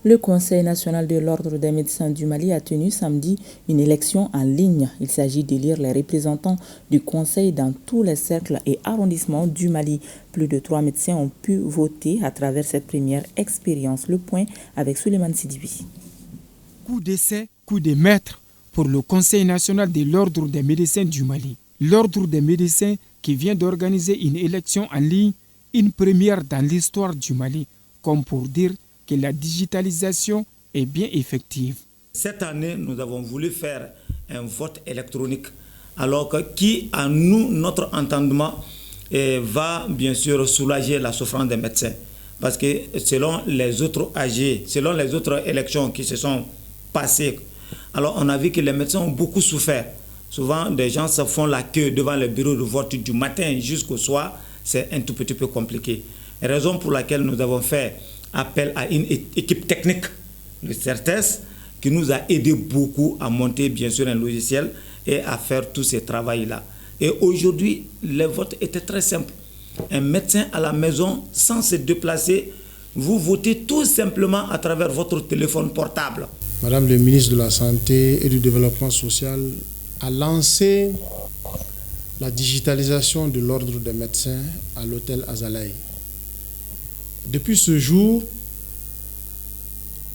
Le Conseil national de l'Ordre des médecins du Mali a tenu samedi une élection en ligne. Il s'agit d'élire les représentants du Conseil dans tous les cercles et arrondissements du Mali. Plus de 3 médecins ont pu voter à travers cette première expérience. Le point avec Souleymane Sidibi. Coup d'essai, coup de maître pour le Conseil national de l'Ordre des médecins du Mali. L'Ordre des médecins qui vient d'organiser une élection en ligne, une première dans l'histoire du Mali, comme pour dire que la digitalisation est bien effective. Cette année, nous avons voulu faire un vote électronique, alors que qui, à nous, notre entendement, va bien sûr soulager la souffrance des médecins. Parce que selon les autres AG, selon les autres élections qui se sont passées, alors on a vu que les médecins ont beaucoup souffert. Souvent, des gens se font la queue devant le bureau de vote du matin jusqu'au soir. C'est un tout petit peu compliqué. Raison pour laquelle nous avons fait appel à une équipe technique de CERTES qui nous a aidé beaucoup à monter bien sûr un logiciel et à faire tous ces travaux-là. Et aujourd'hui, les votes étaient très simples. Un médecin à la maison, sans se déplacer, vous votez tout simplement à travers votre téléphone portable. Madame le ministre de la Santé et du Développement social a lancé la digitalisation de l'ordre des médecins à l'hôtel Azalaï. Depuis ce jour,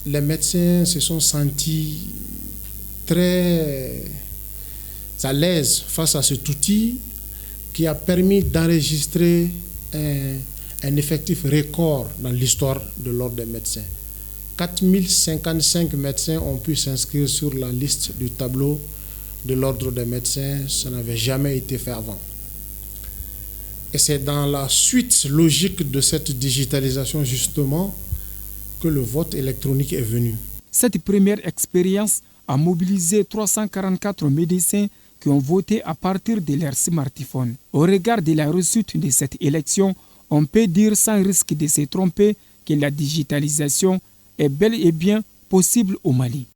les médecins se sont sentis très à l'aise face à cet outil qui a permis d'enregistrer un effectif record dans l'histoire de l'ordre des médecins. 4055 médecins ont pu s'inscrire sur la liste du tableau de l'ordre des médecins. Ça n'avait jamais été fait avant. Et c'est dans la suite logique de cette digitalisation, justement, que le vote électronique est venu. Cette première expérience a mobilisé 344 médecins qui ont voté à partir de leur smartphone. Au regard de la réussite de cette élection, on peut dire sans risque de se tromper que la digitalisation est bel et bien possible au Mali.